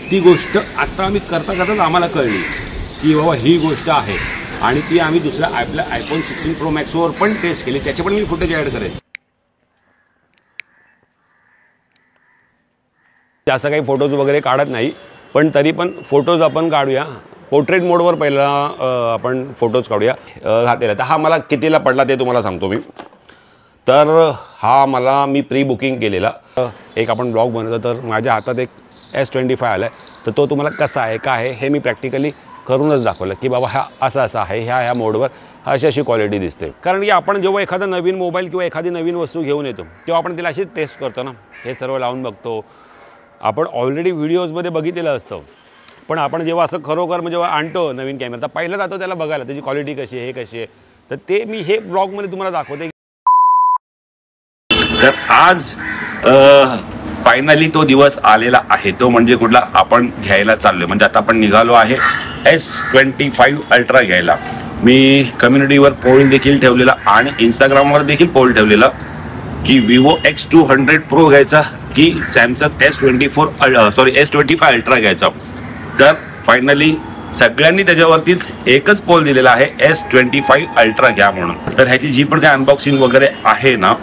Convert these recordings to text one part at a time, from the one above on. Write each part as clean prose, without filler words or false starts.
ती गोष्ट आता आम्ही करता करताच आम्हाला कळली की बाबा ही गोष्ट आहे आणि ती आम्ही दुसऱ्या आपल्या आयफोन 16 प्रो मॅक्सवर पण टेस्ट केली, त्याचे पण मी फुटेज ॲड करेन. जास्त काही फोटोज वगैरे काढत नाही, पण तरी पण फोटोज आपण काढूया. पोर्ट्रेट मोडवर पहिला आपण फोटोज काढूया घातलेला. तर हा मला कितीला पडला ते तुम्हाला सांगतो मी. तर हा मी प्री बुकिंग केलेला एक आपण ब्लॉग बनवतो, तर माझ्या हातात एक S25 आला आहे. तर तो तुम्हाला कसा आहे काय आहे हे मी प्रॅक्टिकली करूनच दाखवलं की बाबा हा असा आहे, ह्या मोडवर अशी क्वालिटी दिसते. कारण की आपण जेव्हा एखादा नवीन मोबाईल किंवा एखादी नवीन वस्तू घेऊन येतो तेव्हा आपण तिला अशीच टेस्ट करतो ना, हे सर्व लावून बघतो. आपण ऑलरेडी व्हिडिओजमध्ये बघितलेलं असतं, पण आपण जेव्हा असं खरोखर जेव्हा आणतो नवीन कॅमेरा तर पहिलं जातो त्याला बघायला त्याची क्वालिटी कशी आहे, हे कशी आहे. तर ते मी हे ब्लॉगमध्ये तुम्हाला दाखवते. तर आज फायनली तो दिवस आलेला आहे. तो म्हणजे कुठला आपण घ्यायला चाललोय, म्हणजे आता आपण निघालो आहे S25 अल्ट्रा घ्यायला. मी कम्युनिटीवर पोल देखील ठेवलेला आणि इंस्टाग्रामवर देखील पोल ठेवलेला की विवो X200 प्रो घ्यायचा की सॅमसंग S25 अल्ट्रा घ्यायचा. तर फायनली सगळ्यांनी त्याच्यावरतीच एकच पोल दिलेला आहे S25 अल्ट्रा घ्या म्हणून. तर ह्याची जी पण काय अनबॉक्सिंग वगैरे आहे ना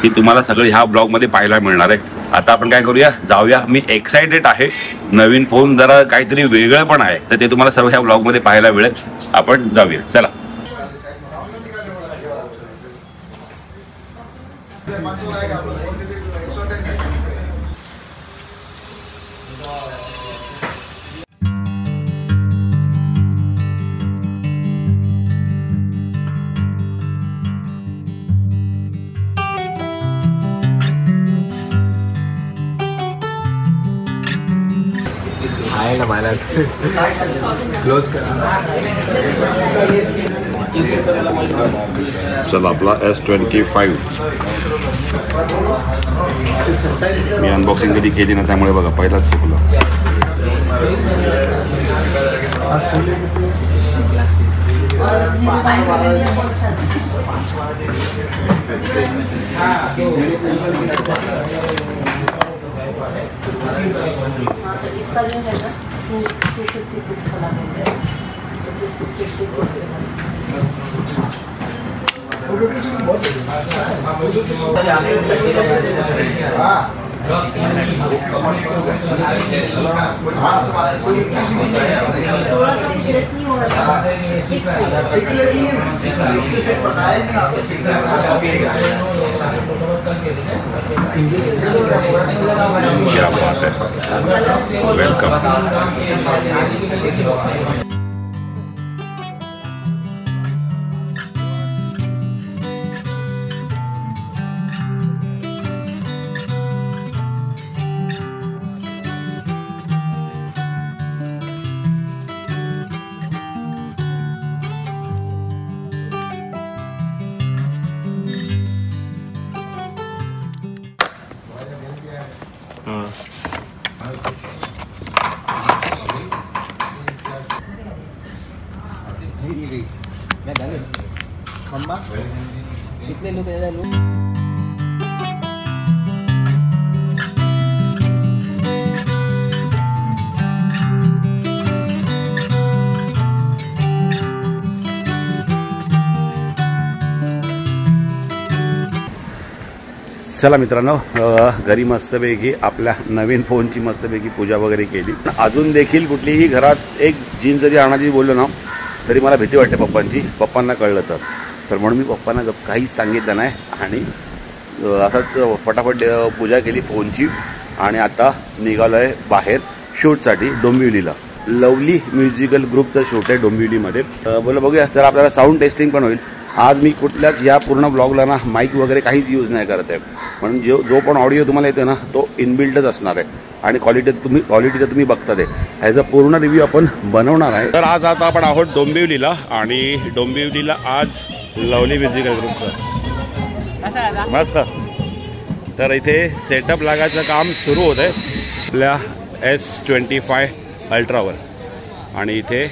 ती तुम्हाला सगळं ह्या ब्लॉगमध्ये पाहायला मिळणार आहे. आता आपण काय करूया, जाऊया. मी एक्सायटेड आहे. नवीन फोन जरा काहीतरी वेगळं पण आहे, तर ते तुम्हाला सर्व ह्या ब्लॉगमध्ये पाहायला मिळेल. आपण जाऊया, चला. आहे ना मला क्लोज कर. चला आपला S25 मी अनबॉक्सिंग कधी केली ना त्यामुळे बघा पहिलाच चुकलं. इसका जो है ना 256 वाला है, 256 थोड़ा सा एडजस्ट नहीं हो रहा है. 6 क्या बात है, वेलकम. मम्मा कितने लोग हैं लोग? चला मित्रांनो, घरी मस्तपैकी आपल्या नवीन फोनची मस्तपैकी पूजा वगैरे केली. अजून देखील कुठलीही घरात एक जीन्स जरी आणायची बोललो ना तरी मला भीती वाटते पप्पांची. पप्पांना कळलं तर म्हणून मी पप्पांना काहीच सांगितलं नाही आणि असाच फटाफट पूजा केली फोनची. आणि आता निघालो आहे बाहेर शूटसाठी डोंबिवलीला. लवली म्युझिकल ग्रुपचं शूट आहे डोंबिवलीमध्ये. बघूया तर आपल्याला साऊंड टेस्टिंग पण होईल. आज मी कुठल्याच या पूर्ण ब्लॉगला ना माईक वगैरे काहीच यूज नाही करत आहे, म्हणून जो पण ऑडिओ तुम्हाला येतो ना तो इनबिल्टच असणार आहे आणि क्वालिटी तर तुम्ही बघता ते ह्याचा पूर्ण रिव्ह्यू आपण बनवणार आहे. तर आज आता आपण आहोत डोंबिवलीला आणि डोंबिवलीला आज लवली म्युझिकल ग्रुपचं मस्त. तर इथे सेटअप लागायचं काम सुरू होत आहे आपल्या S25 अल्ट्रावर आणि इथे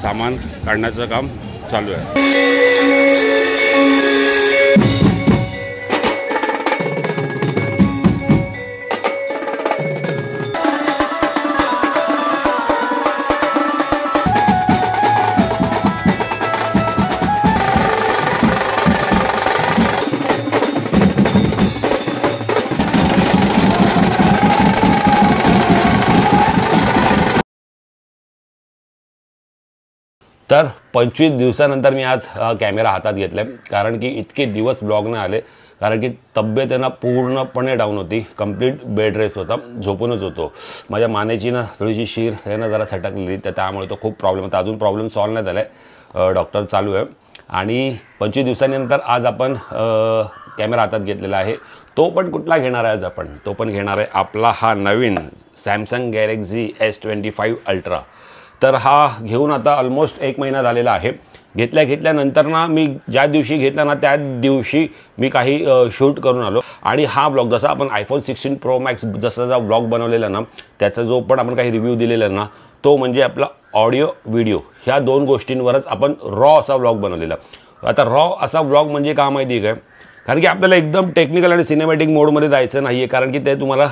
सामान काढण्याचं काम चालू आहे. तर 25 दिवसानंतर मी आज कॅमेरा हातात घेतला आहे, कारण की इतके दिवस ब्लॉग नाही आले, कारण की तब्येत आहे ना पूर्णपणे डाऊन होती. कंप्लीट बेड रेस्ट होता, झोपूनच होतो. माझ्या मानेची ना थोडीशी शीर आहे ना जरा सटकलेली, तर त्यामुळे तो खूप प्रॉब्लेम होता. अजून प्रॉब्लेम सॉल्व नाही झाला आहे, डॉक्टर चालू आहे. आणि 25 दिवसांनंतर आज आपण कॅमेरा हातात घेतलेला आहे. तो पण कुठला घेणार आहे आज आपण? तो पण घेणार आहे आपला हा नवीन सॅमसंग गॅलेक्सी S25 अल्ट्रा. तर हा घेऊन आता ऑलमोस्ट 1 महिना झालेला आहे. घेतल्यानंतर ना मी ज्या दिवशी घेतला ना त्या दिवशी मी काही शूट करून आलो. आणि हा ब्लॉग जसा आपण iPhone 16 Pro Max जसा ब्लॉग बनवलेला ना, त्याचा जो पण आपण काही रिव्ह्यू दिलेला ना, तो म्हणजे आपला ऑडिओ व्हिडिओ ह्या 2 गोष्टींवरच आपण रॉ असा व्लॉग बनवलेला. आता रॉ असा व्लॉग म्हणजे का माहिती आहे काय? कारण की आपल्याला एकदम टेक्निकल आणि सिनेमॅटिक मोडमध्ये जायचं नाही आहे, कारण की ते तुम्हाला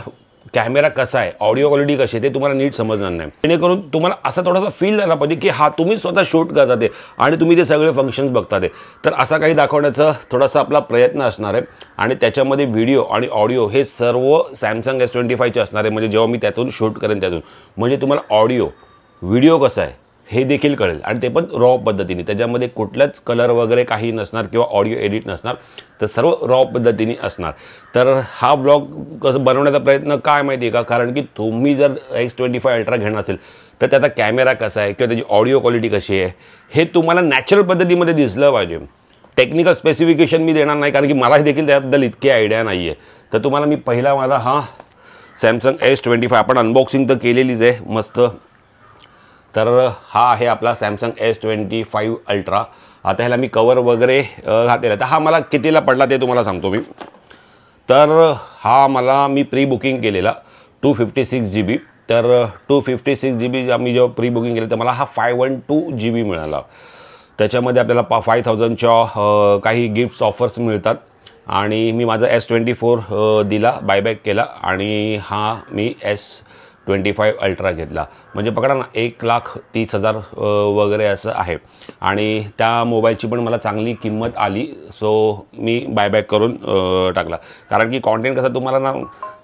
कॅमेरा कसा आहे, ऑडिओ क्वालिटी कशी आहे ते तुम्हाला नीट समजणार नाही. जेणेकरून तुम्हाला असा थोडासा फील झाला पाहिजे की हा तुम्ही स्वतः शूट करता ते आणि तुम्ही ते सगळे फंक्शन्स बघता ते. तर असा काही दाखवण्याचा थोडासा आपला प्रयत्न असणार आहे. आणि त्याच्यामध्ये व्हिडिओ आणि ऑडिओ हे सर्व सॅमसंग S25चे असणार आहे. म्हणजे जेव्हा मी त्यातून शूट करेन त्यातून म्हणजे तुम्हाला ऑडिओ व्हिडिओ कसा आहे हे देखील कळेल. आणि ते पण रॉ पद्धतीने, त्याच्यामध्ये कुठलाच कलर वगैरे काही नसणार किंवा ऑडिओ एडिट नसणार, तर सर्व रॉ पद्धतीने असणार. तर हा ब्लॉग कसं बनवण्याचा प्रयत्न काय माहिती आहे का? कारण की तुम्ही जर S25 अल्ट्रा घेणार असेल तर त्याचा कॅमेरा कसा आहे किंवा त्याची ऑडिओ क्वालिटी कशी आहे हे तुम्हाला नॅचरल पद्धतीमध्ये दिसलं पाहिजे. टेक्निकल स्पेसिफिकेशन मी देणार नाही, कारण की मला देखील त्याबद्दल इतकी आयडिया नाही आहे. तर तुम्हाला मी पहिला मला हा सॅमसंग S25 आपण अनबॉक्सिंग तर केलेलीच आहे मस्त. तर हा आहे आपला सॅमसंग S25 अल्ट्रा. आता ह्याला मी कवर वगैरे घातलेला. तर हा मला कितीला पडला ते तुम्हाला सांगतो मी. तर हा मी प्री बुकिंग केलेला 256 GB. तर 256 GB आम्ही जेव्हा प्री बुकिंग केलं तर मला हा 512 GB मिळाला. त्याच्यामध्ये आपल्याला 5000च्या काही गिफ्ट्स ऑफर्स मिळतात. आणि मी माझा S24 दिला, बायबॅक केला आणि हा मी S25 अल्ट्रा घेतला. म्हणजे पकडा ना 1,30,000 वगैरे असं आहे. आणि त्या मोबाईलची पण मला चांगली किंमत आली, सो मी बायबॅक करून टाकला. कारण की कॉन्टेंट कसं तुम्हाला ना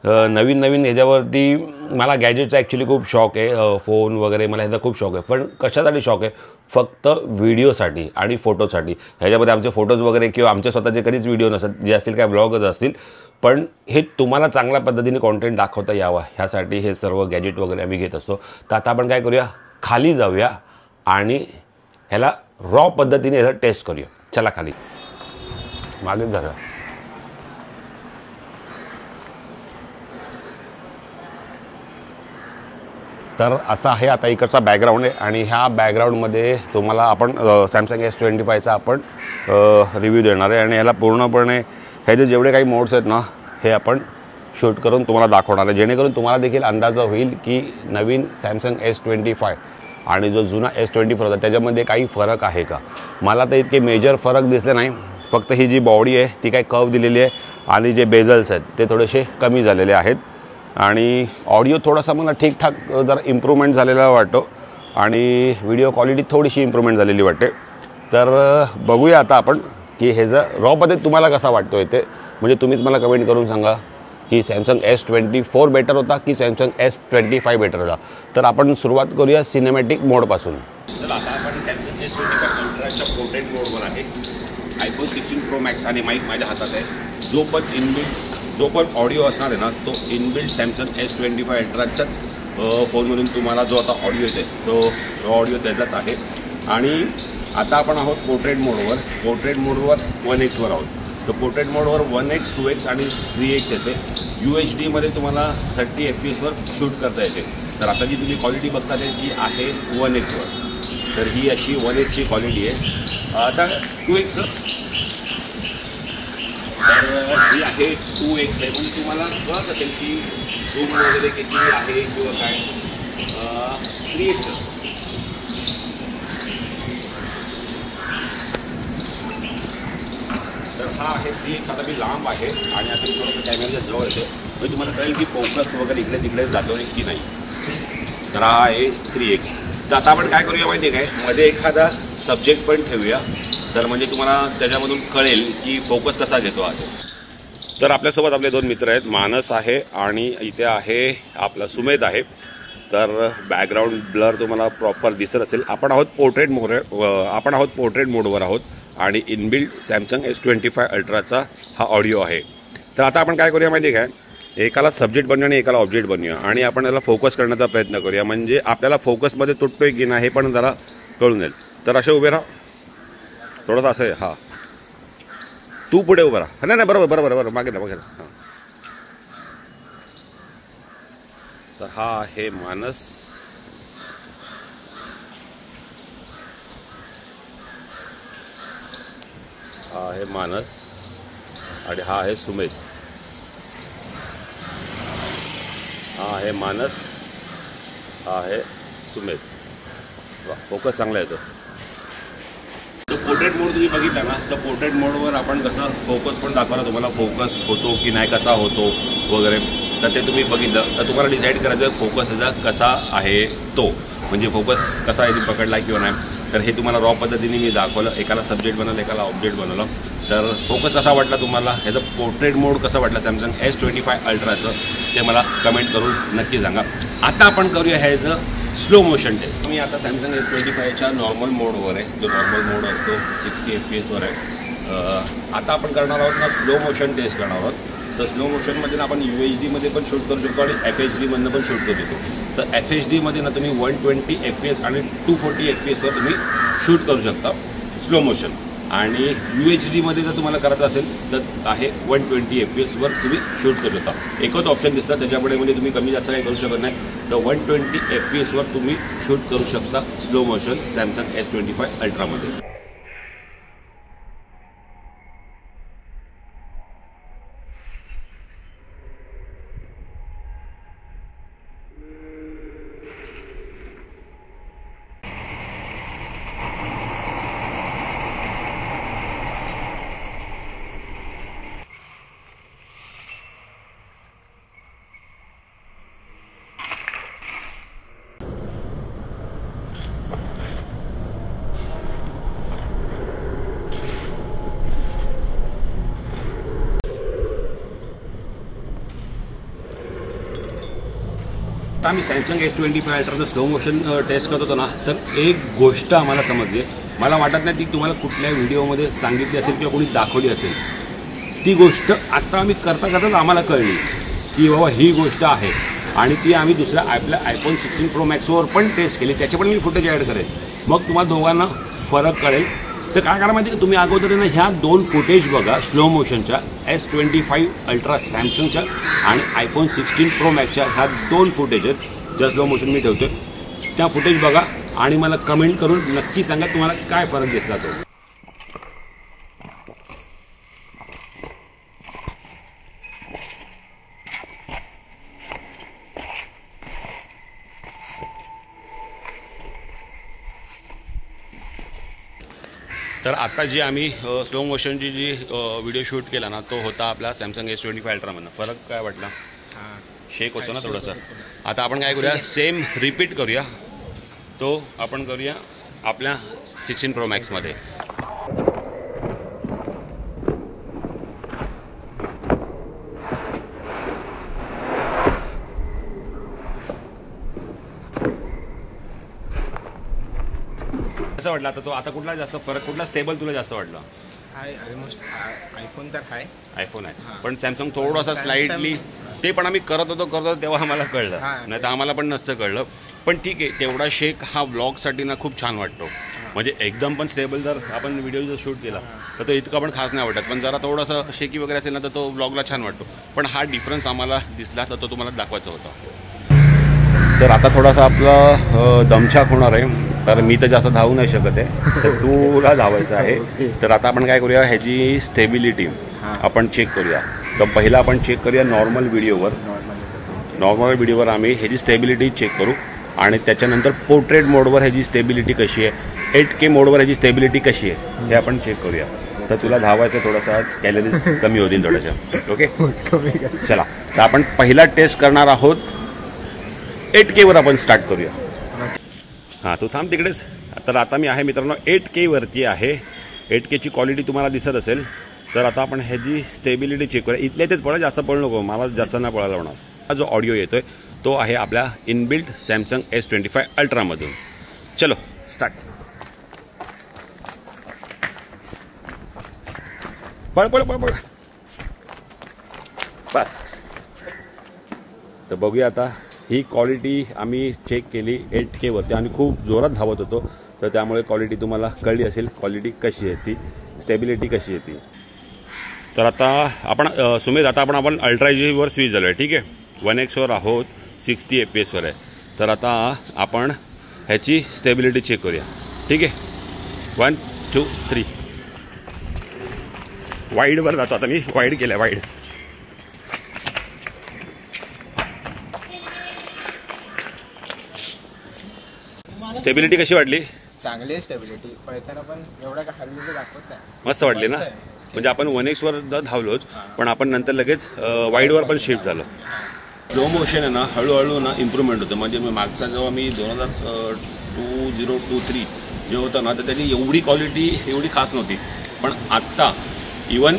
नवीन ह्याच्यावरती मला गॅजेटचा ॲक्च्युली खूप शौक आहे, फोन वगैरे मला ह्याचा खूप शौक आहे. पण कशासाठी शौक आहे? फक्त व्हिडिओसाठी आणि फोटोसाठी. ह्याच्यामध्ये आमचे फोटोज वगैरे किंवा आमच्या स्वतःचे कधीच व्हिडिओ नसतात, जे असतील काय ब्लॉगच असतील. पण हे तुम्हाला चांगल्या पद्धतीने कॉन्टेंट दाखवता यावं ह्यासाठी हे सर्व गॅजेट वगैरे आम्ही घेत असतो. तर आता आपण काय करूया, खाली जाऊया आणि ह्याला रॉ पद्धतीने ह्याला टेस्ट करूया. चला खाली मागेच जाऊया. तर असा आहे आता इकडचा बॅकग्राऊंड आहे. आणि ह्या बॅकग्राऊंडमध्ये तुम्हाला आपण सॅमसंग S25चा आपण रिव्ह्यू देणार आहे. आणि ह्याला पूर्णपणे ह्याचे जेवढे काही मोड्स आहेत ना हे आपण शूट करून तुम्हाला दाखवणार आहे, जेणेकरून तुम्हाला देखील अंदाजा होईल की नवीन सॅमसंग S25 आणि जो जुना S24 होता त्याच्यामध्ये काही फरक आहे का. मला तर इतके मेजर फरक दिसले नाही. फक्त ही जी बॉडी आहे ती काही कर्व दिलेली आहे आणि जे बेझल्स आहेत ते थोडेसे कमी झालेले आहेत. आणि ऑडिओ थोडासा मला ठीकठाक जरा इम्प्रूव्हमेंट झालेला वाटतो. आणि व्हिडिओ क्वालिटी थोडीशी इम्प्रूव्हमेंट झालेली वाटते. तर बघूया आता आपण की हे जर रॉ पद्धत तुम्हाला कसा वाटतो आहे ते. म्हणजे तुम्हीच मला कमेंट करून सांगा की सॅमसंग S24 बेटर होता की सॅमसंग S25 बेटर होता. तर आपण सुरुवात करूया सिनेमॅटिक मोडपासून. चला आता आपण सॅमसंग S25 अल्ट्राच्या पोर्ट्रेट मोडवर आहे. iPhone 16 Pro Max आणि माईक माझ्या हातात आहे. जो पण ऑडिओ असणार आहे ना तो इनबिल्ट सॅमसंग S25 अल्ट्राच्याच फोनमधून तुम्हाला जो आता ऑडिओ येते तो ऑडिओ त्याचाच आहे. आणि आता आपण आहोत पोर्ट्रेट मोडवर 1x वर आहोत. तर पोर्ट्रेट मोडवर 1x, 2x आणि 3x येते. UHDमध्ये तुम्हाला 30 FPS वर शूट करता येते. तर आता जी तुम्ही क्वालिटी बघता ती आहे 1x वर. तर ही अशी 1xची क्वालिटी आहे. आता 2x तर ही आहे 2x आहे. म्हणजे तुम्हाला कळत असेल की झूम वगैरे किती आहे किंवा काय. 3x तर हा आहे 3x. आता मी लांब आहे आणि आता थोडंसं कॅमेऱ्याच्या जवळ येते म्हणजे तुम्हाला कळेल की फोकस वगैरे इकडे तिकडे जातो की नाही. तर हा आहे 3x. तर आता आपण काय करूया माहिती आहे काय, मध्ये एखादा सब्जेक्ट पण ठेवूया. तर म्हणजे तुम्हाला त्याच्यामधून कळेल की फोकस कसा घेतो आहे. तर आपल्यासोबत आपले 2 मित्र आहेत, मानस आहे आणि इथे आहे आपला सुमेध आहे. तर बॅकग्राऊंड ब्लर तुम्हाला प्रॉपर दिसत असेल. आपण आहोत पोर्ट्रेट मोडवर आहोत आणि इनबिल्ट सॅमसंग S25 अल्ट्राचा हा ऑडिओ आहे. तर आता आपण काय करूया माहिती आहे काय, एकाला सब्जेक्ट बनवूया आणि एकाला ऑब्जेक्ट बनवूया आणि आपण याला फोकस करण्याचा प्रयत्न करूया. म्हणजे आपल्याला फोकसमध्ये तुटतोय की नाही हे पण जरा कळून येईल. तर असे उभे राहा, थोडंसं असं आहे. हां, तू पुढे उभं राहा. नाही बरोबर मागे ना. हां, तर हा आहे मानस, हा आहे मानस आणि हा आहे सुमेध. हा आहे मानस, हा आहे सुमेध. फोकस चांगला येतो. तो पोर्ट्रेट मोड तुम्ही बघितला ना, तर पोर्ट्रेट मोडवर आपण कसं फोकस पण दाखवला तुम्हाला, फोकस होतो की नाही, कसा होतो वगैरे. तर ते तुम्ही बघितलं तर तुम्हाला डिसाईड करायचं फोकस याचा कसा आहे तो, म्हणजे फोकस कसा आहे पकडला किंवा नाही. तर हे तुम्हाला रॉ पद्धतीने मी दाखवलं. एकाला सब्जेक्ट बनवलं, एकाला ऑब्जेक्ट बनवलं. तर फोकस कसा वाटला तुम्हाला, ह्याचं पोर्ट्रेट मोड कसं वाटलं सॅमसंग S25 अल्ट्राचं, ते मला कमेंट करून नक्की सांगा. आता आपण करूया ह्याचं स्लो मोशन टेस्ट. मी आता सॅमसंग S25च्या नॉर्मल मोडवर आहे, जो नॉर्मल मोड असतो 60 FPS आता आपण करणार आहोत ना स्लो मोशन टेस्ट करणार आहोत. तर स्लो मोशनमध्ये ना आपण UHDमध्ये पण शूट करू शकतो आणि FHDमधनं पण शूट करू शकतो. तर FHDमध्ये ना तुम्ही 120 FPS आणि 240 FPSवर तुम्ही शूट करू शकता स्लो मोशन. आणि UHDमध्ये जर तुम्हाला करायचं असेल तर आहे 120 FPSवर तुम्ही शूट करू शकता. एकच ऑप्शन दिसतं त्याच्यापुढे, म्हणजे तुम्ही कमी जास्त काही करू शकत नाही. तर 120 FPSवर तुम्ही शूट करू शकता स्लो मोशन सॅमसंग S25 अल्ट्रामध्ये. आता आम्ही सॅमसंग S25 अल्ट्राचं स्लो मोशन टेस्ट करत होतो ना, तर एक गोष्ट आम्हाला समजली. मला वाटत नाही ती तुम्हाला कुठल्या व्हिडिओमध्ये सांगितली असेल किंवा कोणी दाखवली असेल. ती गोष्ट आता आम्ही करताच आम्हाला कळली की बाबा ही गोष्ट आहे. आणि ती आम्ही दुसऱ्या आपल्या iPhone 16 Pro Maxवर पण टेस्ट केली. त्याचे पण मी फुटेज ॲड करेन, मग तुम्हाला दोघांना फरक कळेल. तर काय करा माहिती, तुम्ही अगोदर ना ह्या 2 फुटेज बघा स्लो मोशनच्या, S25 अल्ट्रा सॅमसंगच्या आणि iPhone 16 Pro Maxच्या. ह्या 2 फुटेज आहेत ज्या स्लो मोशन मी ठेवतो. त्या फुटेज बघा आणि मला कमेंट करून नक्की सांगा तुम्हाला काय फरक दिसला तो. तर आता जी आम्ही स्लो मोशनची जी व्हिडिओ शूट केला ना, तो होता आपला सॅमसंग S25 अल्ट्रामधनं. फरक काय वाटला? शेक होतो ना थोडंसं. आता आपण काय करूया, सेम रिपीट करूया. तो आपण करूया आपल्या 16 Pro Maxमध्ये. कसं वाटलं आता तो? आता कुठला जास्त फरक, कुठला स्टेबल तुला जास्त वाटला? ऑलमोस्ट आयफोन तर आहे. आयफोन आहे, पण सॅमसंग थोडासा स्लाइटली, ते पण आम्ही करत होतो तेव्हा आम्हाला कळलं, नाही तर आम्हाला पण नसतं कळलं. पण ठीक आहे, तेवढा शेक हा व्लॉगसाठी ना खूप छान वाटतो. म्हणजे एकदम पण स्टेबल जर आपण व्हिडिओ जर शूट केला तर तो इतका पण खास नाही वाटत. पण जरा थोडासा शेकी वगैरे असेल ना तर तो व्लॉगला छान वाटतो. पण हा डिफरन्स आम्हाला दिसला तर तो तुम्हाला दाखवायचा होता. तर आता थोडासा आपला दमछाक होणार आहे. तर मी तर जास्त धावू नाही शकत आहे, तर तुला धावायचं आहे. तर आता आपण काय करूया, ह्याची स्टेबिलिटी आपण चेक करूया. तर पहिला आपण चेक करूया नॉर्मल व्हिडिओवर आम्ही ह्याची स्टेबिलिटी चेक करू. आणि त्याच्यानंतर पोर्ट्रेट मोडवर ह्याची स्टेबिलिटी कशी आहे, 8K मोडवर ह्याची स्टेबिलिटी कशी आहे हे आपण चेक करूया. तर तुला धावायचं थोडंसं, आज कॅलरीज कमी होतील थोड्याशा. ओके, चला. तर आपण पहिला टेस्ट करणार आहोत 8Kवर. आपण स्टार्ट करूया. हां, तू थांब तिकडेच. तर आता मी आहे मित्रांनो 8Kवरती आहे. 8Kची क्वालिटी तुम्हाला दिसत असेल. तर आता आपण ह्याची स्टेबिलिटी चेक करूया. इथल्या इथेच पळा, जास्त पळू नको, मला जास्त नाही पळायला होणार. हा जो ऑडिओ येतोय तो आहे आपल्या इनबिल्ट सॅमसंग S25 अल्ट्रामधून. चलो स्टार्ट. पळ पळ पळ पळ बस. तर बघूया आता ही क्वालिटी आम्ही चेक केली 8K वरती आणि खूप जोरात धावत होतो, तर त्यामुळे क्वालिटी तुम्हाला कळली असेल क्वालिटी कशी आहे ती, स्टेबिलिटी कशी आहे ती. तर आता आपण सुमेध आता आपण अल्ट्रा वर स्विच झालो आहे. ठीक आहे, 1X आहोत, 60 FPS आहे. तर आता आपण ह्याची स्टेबिलिटी चेक करूया. ठीक आहे, 1 2 3. वाईडवर जातो आता मी. वाईड केलं आहे, वाईड. स्टेबिलिटी कशी वाटली? चांगली आहे स्टेबिलिटी. पळताना पण एवढा का हल्ली दाखवत नाही. मस्त वाटली ना. म्हणजे आपण 1X धावलोच, पण आपण नंतर लगेच वाईडवर पण शिफ्ट झालो. स्लो मोशन आहे ना, हळूहळू ना इम्प्रूव्हमेंट होतं. म्हणजे मी मागचा जेव्हा मी 2023 जे होतं ना, तर त्याची एवढी क्वालिटी एवढी खास नव्हती. पण आत्ता इवन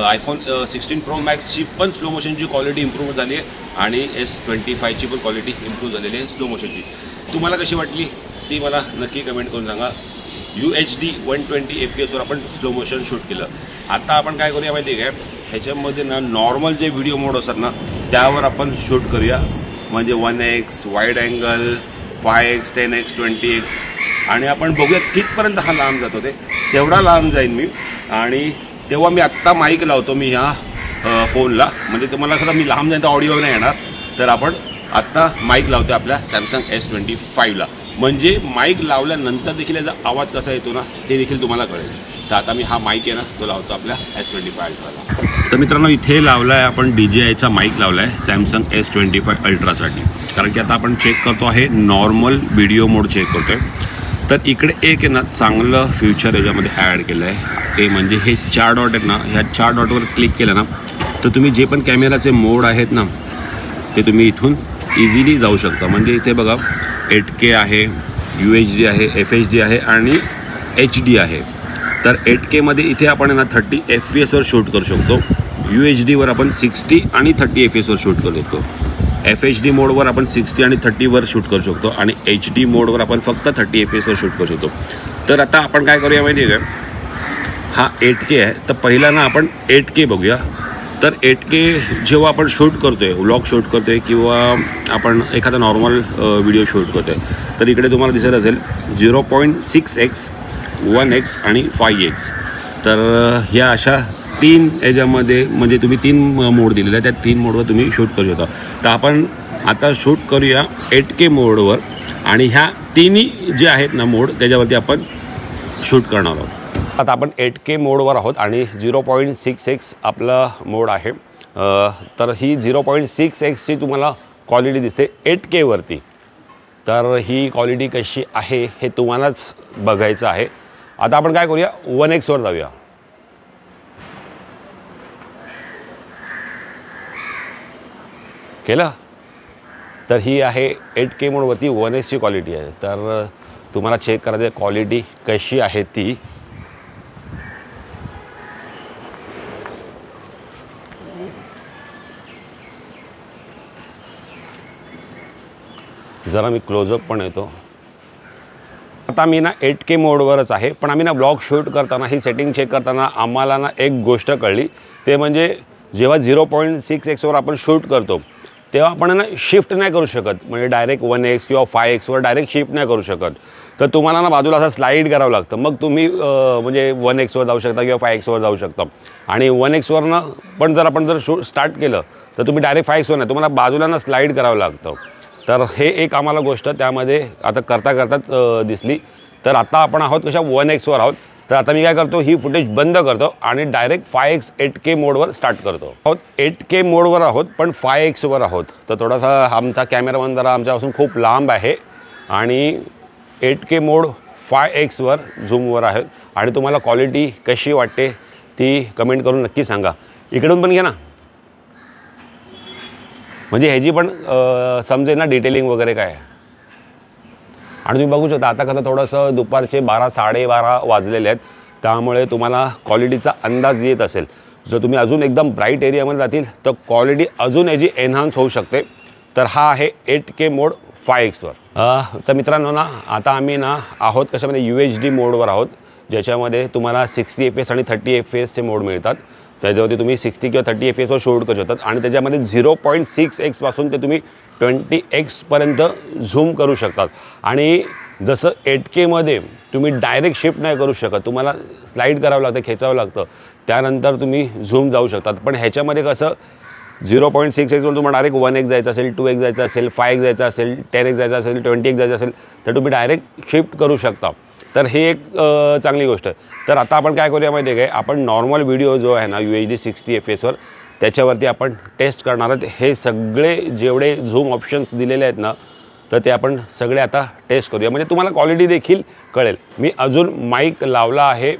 आयफोन 16 Pro Maxची पण स्लो मोशनची क्वालिटी इम्प्रूव्ह झाली आहे आणि S25ची पण क्वालिटी इम्प्रूव्ह झालेली आहे स्लो मोशनची. तुम्हाला कशी वाटली ती मला नक्की कमेंट करून सांगा. UHD 120 FPS आपण स्लो मोशन शूट केलं. आता आपण काय करूया माहिती आहे का, ह्याच्यामध्ये ना नॉर्मल जे व्हिडिओ मोड असतात ना त्यावर आपण शूट करूया. म्हणजे 1X, wide angle, 5X, 10X, 20X आणि आपण बघूया कितपर्यंत हा लांब जातो. ते तेवढा लांब जाईन मी. आणि तेव्हा मी आत्ता माईक लावतो मी ह्या फोनला. म्हणजे तुम्हाला खरं मी लांब जाईन तर ऑडिओ नाही येणार. तर आपण आत्ता माईक लावतो आपल्या सॅमसंग S25ला. म्हणजे माईक लावल्यानंतर देखील याचा आवाज कसा येतो ना ते देखील तुम्हाला कळेल. तर आता मी हा माईक आहे ना तो लावतो आपल्या S25 अल्ट्राला. तर मित्रांनो इथे लावला आहे आपण DJIचा माईक लावला आहे सॅमसंग S25 अल्ट्रासाठी. कारण की आता आपण चेक करतो आहे नॉर्मल व्हिडिओ मोड चेक करतोय. तर इकडे एक आहे ना चांगलं फ्युचर याच्यामध्ये ॲड केलं आहे. ते म्हणजे हे 4 डॉट आहेत ना, ह्या 4 डॉटवर क्लिक केलं ना तर तुम्ही जे पण कॅमेराचे मोड आहेत ना ते तुम्ही इथून इझिली जाऊ शकता. म्हणजे इथे बघा 8K आहे, UHD आहे, FHD आहे आणि HD आहे. तर 8Kमध्ये इथे आपण ना 30 FPS वर शूट करू शकतो. UHDवर आपण 60 आणि 30 FPS वर शूट करू शकतो. FHD मोडवर आपण 60 आणि 30वर शूट करू शकतो आणि HD मोडवर आपण फक्त 30 FPS वर शूट करू शकतो. तर आता आपण काय करूया माहिती आहे का, हा 8K आहे तर पहिला ना आपण 8K बघूया. तर 8K जेव्हा आपण शूट करतोय, व्लॉग शूट करतोय किंवा आपण एखादा नॉर्मल व्हिडिओ शूट करतोय तर इकडे तुम्हाला दिसत असेल 0.6X, 1X आणि 5X. तर ह्या अशा 3 याच्यामध्ये म्हणजे तुम्ही 3 मोड दिलेले आहेत. त्या 3 मोडवर तुम्ही शूट करू शकता. तर आपण आता शूट करूया 8K मोडवर आणि ह्या तिन्ही जे आहेत ना मोड त्याच्यावरती आपण शूट करणार आहोत. आता आपण 8K मोडवर आहोत आणि 0.6X आपला मोड आहे. तर ही 0.6Xची तुम्हाला क्वालिटी दिसते 8K वरती. तर ही क्वालिटी कशी आहे हे तुम्हालाच बघायचं आहे. आता आपण काय करूया 1X वर जाऊया. केलं. तर ही आहे 8K मोडवरती 1Xची क्वालिटी आहे. तर तुम्हाला चेक करायचं क्वालिटी कशी आहे ती. जरा मी क्लोजअप पण येतो. आता मी ना 8K मोडवरच आहे, पण आम्ही ना ब्लॉग शूट करताना ही सेटिंग चेक करताना आम्हाला ना एक गोष्ट कळली. ते म्हणजे जेव्हा 0.6X वर आपण शूट करतो तेव्हा आपण ना शिफ्ट नाही करू शकत. म्हणजे डायरेक्ट 1X किंवा 5X वर डायरेक्ट शिफ्ट नाही करू शकत. तर तुम्हाला ना बाजूला असं स्लाईड करावं लागतं. मग तुम्ही म्हणजे 1X वर जाऊ शकता किंवा 5X वर जाऊ शकता. आणि 1X वरनं पण जर आपण शूट स्टार्ट केलं तर तुम्ही डायरेक्ट 5X वर नाही, तुम्हाला बाजूला ना स्लाईड करावं लागतं. तर हे एक आम्हाला गोष्ट त्यामध्ये आता करताच दिसली. तर आता आपण आहोत कशा 1X वर आहोत. तर आता मी काय करतो ही फुटेज बंद करतो आणि डायरेक्ट 5X 8K मोडवर स्टार्ट करतो. 8K मोडवर आहोत पण 5X वर आहोत. तर थोडासा आमचा कॅमेरामन जरा आमच्यापासून खूप लांब आहे आणि 8K मोड 5X वर झूमवर आहे. आणि तुम्हाला क्वालिटी कशी वाटते ती कमेंट करून नक्की सांगा. इकडून पण घ्या ना, म्हणजे ह्याची पण समजेल ना डिटेलिंग वगैरे काय. आणि तुम्ही बघू शकता आता कसं थोडंसं दुपारचे 12 साडेबारा वाजलेले आहेत त्यामुळे तुम्हाला क्वालिटीचा अंदाज येत असेल. जर तुम्ही अजून एकदम ब्राईट एरियामध्ये जातील तर क्वालिटी अजून याची एनहान्स होऊ शकते. तर हा आहे 8K मोड 5Xवर. तर मित्रांनो ना, आता आम्ही ना आहोत कशामध्ये UHD मोडवर आहोत, ज्याच्यामध्ये तुम्हाला 60 FPS आणि 30 FPSचे मोड मिळतात. त्याच्यावरती तुम्ही 60 किंवा 30 FPSवर शूट करू शकतात आणि त्याच्यामध्ये 0.6x पासून ते तुम्ही 20x पर्यंत झूम करू शकतात. आणि जसं 8Kमध्ये तुम्ही डायरेक्ट शिफ्ट नाही करू शकत, तुम्हाला स्लाईड करावं लागतं, खेचावं लागतं, त्यानंतर तुम्ही झूम जाऊ शकतात. पण ह्याच्यामध्ये कसं 0.6x तुम्हाला डायरेक्ट 1x जायचं असेल, 2x जायचं असेल, 5x जायचं असेल, 10x जायचं असेल, 20x जायचं असेल, तर तुम्ही डायरेक्ट शिफ्ट करू शकता. तर हे एक चांगली गोष्ट आहे. तर आता आपण काय करूया माहिती आहे काय, आपण नॉर्मल व्हिडिओ जो आहे ना UHD 60 FPSवर त्याच्यावरती आपण टेस्ट करणार आहोत. हे सगळे जेवढे झूम ऑप्शन्स दिलेले आहेत ना, तर ते आपण सगळे आता टेस्ट करूया, म्हणजे तुम्हाला क्वालिटी देखील कळेल. मी अजून माईक लावला आहे,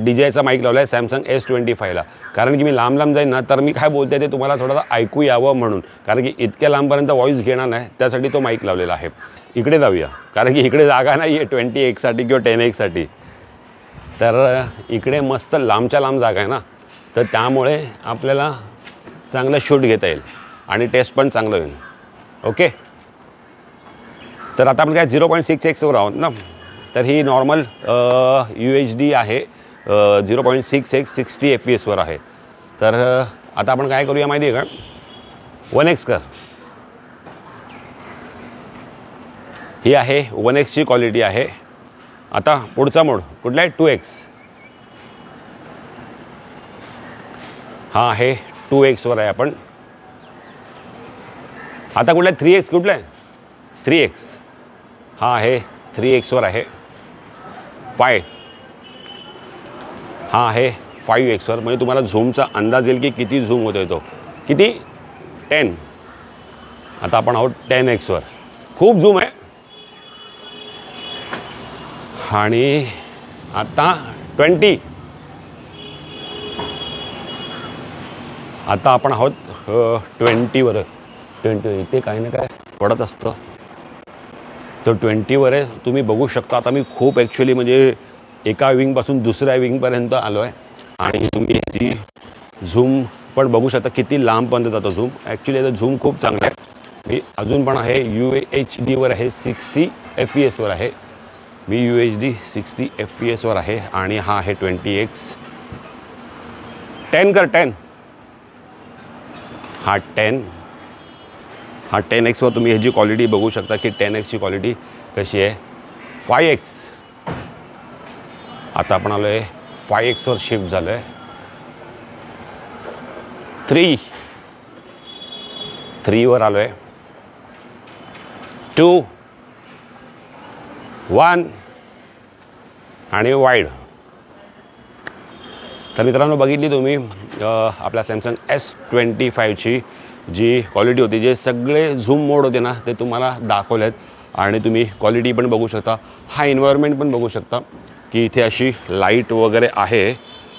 DJIचा माईक लावला आहे सॅमसंग S25ला, कारण की मी लांब जाईन ना, तर मी काय बोलते ते तुम्हाला थोडंसं ऐकू यावं म्हणून, कारण की इतक्या लांबपर्यंत व्हॉईस घेणार नाही, त्यासाठी तो माईक लावलेला आहे. इकडे जाऊया, कारण की इकडे जागा नाही आहे 20x किंवा 10x. तर इकडे मस्त लांबच्या लांब जागा आहे ना, तर त्यामुळे आपल्याला चांगलं शूट घेता येईल आणि टेस्ट पण चांगलं होईल. ओके, तर आता आपण काय 0.6xवर आहोत ना, तर ही नॉर्मल UHD आहे, 0.6x 60 FPSवर आहे. तर आता आपण काय करूया माहिती आहे का, 1x कर. ही आहे 1xची क्वालिटी आहे. आता पुढचा मोड कुठला आहे, 2x. हा आहे 2xवर आहे आपण. आता कुठला आहे 3x, कुठला आहे 3x. हा आहे 3xवर आहे. 5 हा आहे 5xवर, म्हणजे तुम्हाला झूमचा अंदाज येईल की किती झूम होतोय तो. किती, 10. आता आपण आहोत 10xवर, खूप झूम आहे. आणि आता 20. आता आपण आहोत 20वर. 20 इथे काही ना काय पडत असतं, तर 20वर आहे. तुम्ही बघू शकता आता मी खूप ॲक्च्युली म्हणजे एका विंगपासून दुसऱ्या विंगपर्यंत आलो आहे, आणि तुम्ही ती झूम पण बघू शकता किती लांबपर्यंत जातो झूम. ॲक्च्युली याचा झूम खूप चांगला आहे. मी अजून पण आहे UHDवर आहे, 60 FPSवर आहे. मी UHD 60 FPSवर आहे आणि हा आहे 20x. 10 कर, 10. हा 10. हा 10xवर तुम्ही ह्याची क्वालिटी बघू शकता की 10xची क्वालिटी कशी आहे. 5x. आता आपण आलो आहे 5xवर शिफ्ट झालो आहे. 3वर आलो आहे. 2, 1 आणि वाईड. तर मित्रांनो बघितली तुम्ही आपल्या सॅमसंग S25ची जी क्वालिटी होती, जे सगळे झूम मोड होते ना ते तुम्हाला दाखवलेत, आणि तुम्ही क्वालिटी पण बघू शकता. हा एन्व्हायरमेंट पण बघू शकता की इथे अशी लाईट वगैरे आहे,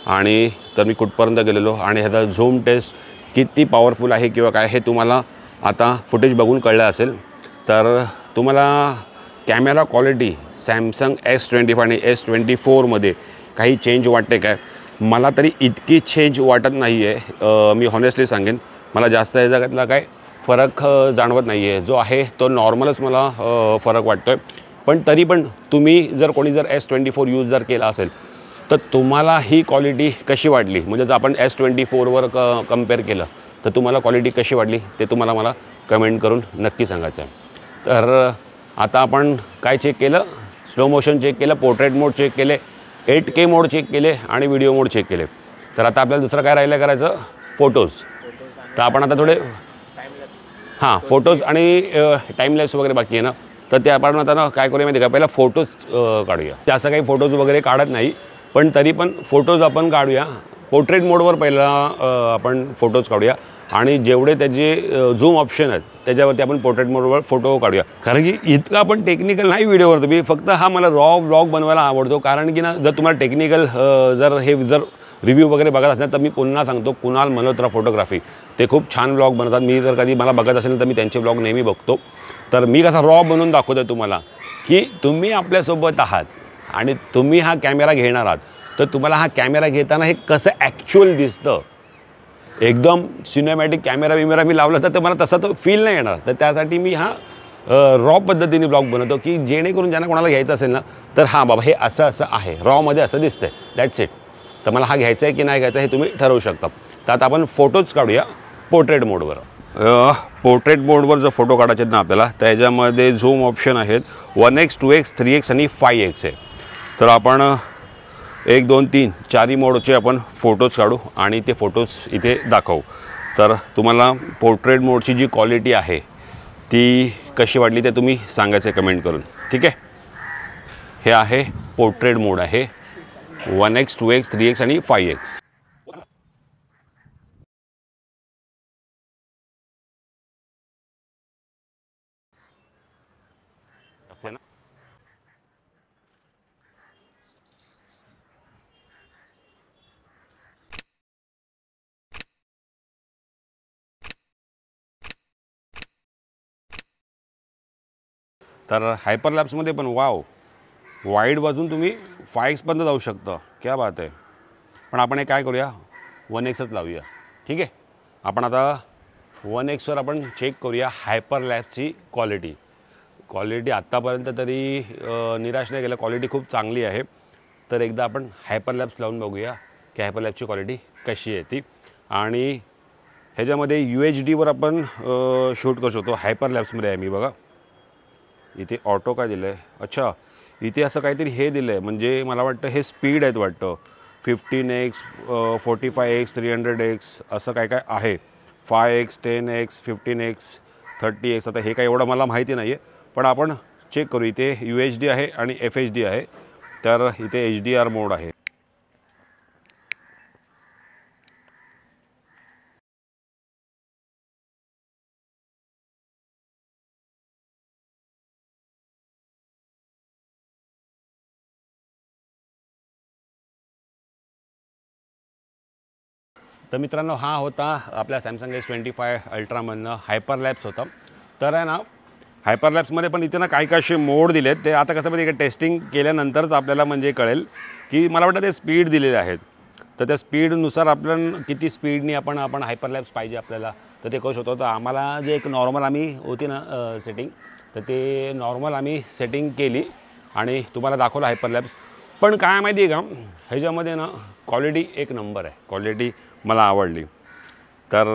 आणि तर मी कुठपर्यंत गेलेलो, आणि ह्याचा झूम टेस्ट किती पॉवरफुल आहे किंवा काय हे तुम्हाला आता फुटेज बघून कळलं असेल. तर तुम्हाला कॅमेरा क्वालिटी सॅमसंग S25 आणि S24मध्ये काही चेंज वाटते काय? मला तरी इतकी चेंज वाटत नाही आहे. मी हॉनेस्टली सांगेन, मला जास्त या जगातला काय फरक जाणवत नाही आहे. जो आहे तो नॉर्मलच मला फरक वाटतो आहे. पण तरी पण तुम्ही जर कोणी जर S24 यूज जर केला असेल तर तुम्हाला ही क्वालिटी कशी वाटली, म्हणजे जर आपण S24वर कंपेअर केलं तर तुम्हाला क्वालिटी कशी वाटली ते तुम्हाला मला कमेंट करून नक्की सांगायचं आहे. तर आता आपण काय चेक केलं, स्लो मोशन चेक केलं, पोर्ट्रेट मोड चेक केले, 8K मोड चेक केले आणि व्हिडिओ मोड चेक केले. तर आता आपल्याला दुसरं काय राहिलं करायचं, फोटोज. तर आपण आता थोडे फोटोज आणि टाईमलेस वगैरे बाकी आहे ना, तर ते आपण आता ना काय करूया माहिती का, पहिला फोटोज काढूया. जास्त काही फोटोज वगैरे काढत नाही, पण तरी पण फोटोज आपण काढूया. पोर्ट्रेट मोडवर पहिला आपण फोटोज काढूया, आणि जेवढे त्याचे झूम ऑप्शन आहेत त्याच्यावरती आपण पोर्ट्रेट मोडवर फोटो काढूया. कारण की इतकं आपण टेक्निकल नाही व्हिडिओवर. तुम्ही फक्त हा मला रॉ व्लॉग बनवायला आवडतो, कारण की ना जर तुम्हाला टेक्निकल जर रिव्ह्यू वगैरे बघत असेल तर मी पुन्हा सांगतो, कुणाल मल्होत्रा फोटोग्राफी, ते खूप छान व्लॉग बनवतात. मी जर कधी मला बघत असेल तर मी त्यांचे व्लॉग नेहमी बघतो. तर मी कसा रॉ बनवून दाखवतो तुम्हाला की तुम्ही आपल्यासोबत आहात आणि तुम्ही हा कॅमेरा घेणार आहात, तर तुम्हाला हा कॅमेरा घेताना हे कसं ॲक्च्युअल दिसतं एकदम सिनेमॅटिक कॅमेरा बिमेरा मी लावला तर मला तसा तो फील नाही येणार. तर त्यासाठी मी हा रॉ पद्धतीने ब्लॉग बनवतो की जेणेकरून ज्यांना कोणाला घ्यायचं असेल ना तर हां बाबा हे असं असं आहे, रॉमध्ये असं दिसतंय, दॅट्स इट. तर मला हा घ्यायचा आहे की नाही घ्यायचा हे तुम्ही ठरवू शकता. तर आता आपण फोटोज काढूया पोर्ट्रेट मोडवर. पोर्ट्रेट मोडवर जर फोटो काढायचे ना आपल्याला त्याच्यामध्ये झूम ऑप्शन आहेत 1x 2x 3x आणि 5x आहे. तर आपण 1 2 3 4 मोडचे आपण फोटोज काढू आणि ते फोटोज इथे दाखवू. तर तुम्हाला पोर्ट्रेट मोडची जी क्वालिटी आहे ती कशी वाटली ते तुम्ही सांगायचं कमेंट करून. ठीक आहे, हे आहे पोर्ट्रेट मोड आहे 1x 2x 3x आणि 5x. तर हायपरलॅप्समध्ये पण वाव वाईड बाजून तुम्ही 5x पर्यंत जाऊ शकता. क्या बात आहे. पण आपण हे काय करूया 1xच लावूया. ठीक आहे, आपण आता 1xवर आपण चेक करूया हायपरलॅप्सची क्वालिटी आत्तापर्यंत तरी निराश नाही गेलं, क्वालिटी खूप चांगली आहे. तर एकदा आपण हायपरलॅप्स लावून बघूया की हायपरलॅप्सची क्वालिटी कशी आहे ती. आणि ह्याच्यामध्ये UHDवर आपण शूट करू शकतो. हायपरलॅप्समध्ये आहे मी बघा इथे ऑटो काय दिलं आहे. अच्छा, इथे असं काहीतरी हे दिलं आहे म्हणजे मला वाटतं हे स्पीड आहेत वाटतं 15x 45x 300x असं काय काय आहे. 5x 10x 15x 30x. आता हे काय एवढं मला माहिती नाही आहे पण आपण चेक करू. इथे UHD आहे आणि FHD आहे. तर इथे HDR मोड आहे. तर मित्रांनो हा होता आपल्या सॅमसंग S25 अल्ट्रामधनं हायपरलॅप्स होता. तर आहे ना हायपरलॅप्समध्ये पण इथे ना काय काय असे मोड दिलेत ते आता कसं माहिती टेस्टिंग केल्यानंतरच आपल्याला म्हणजे कळेल की मला वाटतं ते स्पीड दिलेले आहेत. तर त्या स्पीडनुसार आपल्याला किती स्पीडनी आपण हायपरलॅप्स पाहिजे आपल्याला तर ते करू शकतो. तर आम्हाला जे एक नॉर्मल आम्ही होती ना सेटिंग तर ते नॉर्मल आम्ही सेटिंग केली आणि तुम्हाला दाखवलं हायपरलॅप्स. पण काय माहिती आहे का ह्याच्यामध्ये ना क्वालिटी एक नंबर आहे. क्वालिटी मला आवडली. तर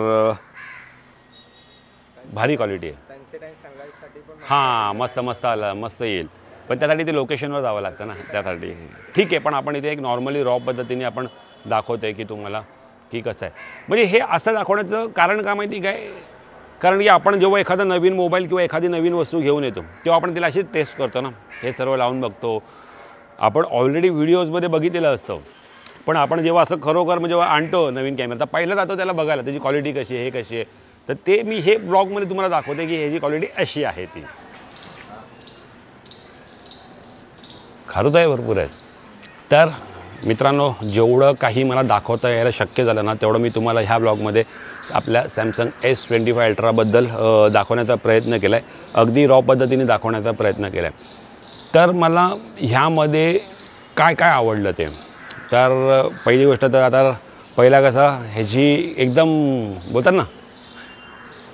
भारी क्वालिटी आहे. सनसेट आणि सनराईजसाठी पण हां मस्त आलं मस्त येईल. पण त्यासाठी ते लोकेशनवर जावं लागतं ना त्यासाठी. ठीक आहे, पण आपण इथे एक नॉर्मली रॉ पद्धतीने आपण दाखवतो आहे की तुम्हाला की कसं आहे. म्हणजे हे असं दाखवण्याचं कारण काय माहिती काय, कारण की आपण जेव्हा एखादा नवीन मोबाईल किंवा एखादी नवीन वस्तू घेऊन येतो तेव्हा आपण तिला अशीच टेस्ट करतो ना. हे सर्व लावून बघतो. आपण ऑलरेडी व्हिडिओजमध्ये बघितलेलं असतं पण आपण जेव्हा असं खरोखर म्हणजे जेव्हा आणतो नवीन कॅमेरा तर पहिलं जातो त्याला बघायला त्याची क्वालिटी कशी आहे हे कशी आहे. तर ते मी हे ब्लॉगमध्ये तुम्हाला दाखवते की ह्याची क्वालिटी अशी आहे. ती खारुताई भरपूर आहेत. तर मित्रांनो जेवढं काही मला दाखवता यायला शक्य झालं ना तेवढं मी तुम्हाला ह्या ब्लॉगमध्ये आपल्या सॅमसंग S25 अल्ट्राबद्दल दाखवण्याचा प्रयत्न केला आहे. अगदी रॉ पद्धतीने दाखवण्याचा प्रयत्न केला आहे. तर मला ह्यामध्ये काय काय आवडलं ते तर पहिली गोष्ट तर आता पहिला कसा ह्याची एकदम बोलतात ना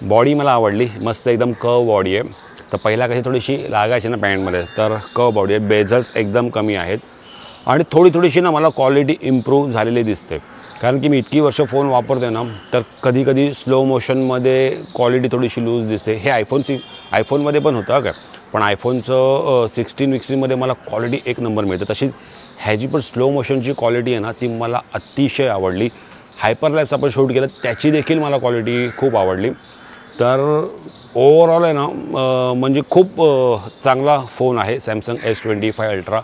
बॉडी मला आवडली. मस्त एकदम कर्व बॉडी आहे. तर पहिला कशी थोडीशी लागायची ना पॅन्टमध्ये तर कर्व बॉडी आहे. बेझल्स एकदम कमी आहेत आणि थोडीशी ना मला क्वालिटी इम्प्रूव्ह झालेली दिसते. कारण की मी इतकी वर्ष फोन वापरते ना तर कधी कधी स्लो मोशनमध्ये क्वालिटी थोडीशी लूज दिसते. हे आयफोनमध्ये पण होतं काय पण आयफोनचं 16 मला क्वालिटी एक नंबर मिळते. तशीच ह्याची पण स्लो मोशनची क्वालिटी आहे ना ती मला अतिशय आवडली. हायपरलॅप्स आपण शूट केलं त्याची देखील मला क्वालिटी खूप आवडली. तर ओव्हरऑल आहे ना म्हणजे खूप चांगला फोन आहे सॅमसंग S25 अल्ट्रा.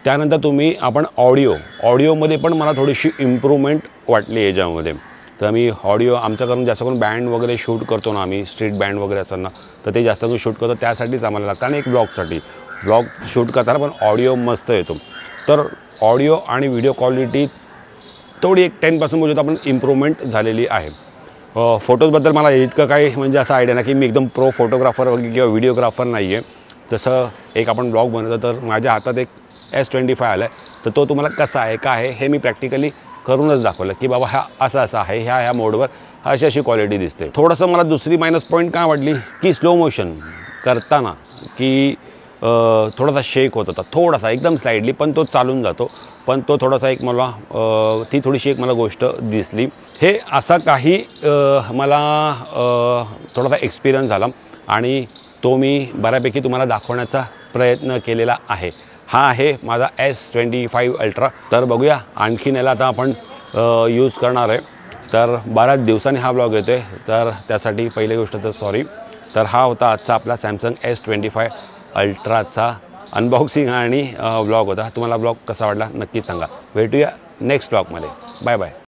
त्यानंतर आपण ऑडिओमध्ये पण मला थोडीशी इम्प्रूव्हमेंट वाटली याच्यामध्ये. तर मी ऑडिओ आमच्याकडून जास्त करून बँड वगैरे शूट करतो ना आम्ही स्ट्रीट बँड वगैरे असताना तर ते जास्त करून शूट करतो त्यासाठीच आम्हाला लागतं आणि एक ब्लॉग शूट करताना पण ऑडिओ मस्त येतो. तर ऑडिओ आणि व्हिडिओ क्वालिटी थोडी एक 10% बोलतो आपण इम्प्रूव्हमेंट झालेली आहे. फोटोजबद्दल मला इतकं काही म्हणजे असं आयडिया नाही की मी एकदम प्रो फोटोग्राफर वगैरे किंवा व्हिडिओग्राफर नाही आहे. जसं एक आपण ब्लॉग बनवतो तर माझ्या हातात एक S25 आला आहे तर तो तुम्हाला कसा आहे काय आहे हे मी प्रॅक्टिकली करूनच दाखवलं की बाबा हा असं आहे, ह्या मोडवर अशी क्वालिटी दिसते. थोडंसं मला दुसरी मायनस पॉईंट काय वाटली की स्लो मोशन करताना की थोडासा शेक होत होता, थोडासा एकदम स्लाइडली, पण तो चालून जातो. पण तो थोडासा एक मला ती थोडीशी एक मला गोष्ट दिसली. हे असा काही मला थोडासा एक्सपिरियन्स झाला आणि तो मी बऱ्यापैकी तुम्हाला दाखवण्याचा प्रयत्न केलेला आहे. हा आहे माझा S25 अल्ट्रा. तर बघूया आणखीन याला आता आपण यूज करणार आहे. तर बऱ्याच दिवसांनी हा ब्लॉग येतो आहे, तर त्यासाठी पहिली गोष्ट तर सॉरी. तर हा होता आजचा आपला सॅमसंग S25 अल्ट्राचा अनबॉक्सिंग आणि ब्लॉग होता. तुम्हाला ब्लॉग कसा वाटला नक्की सांगा. भेटूया नेक्स्ट ब्लॉगमध्ये. Bye bye.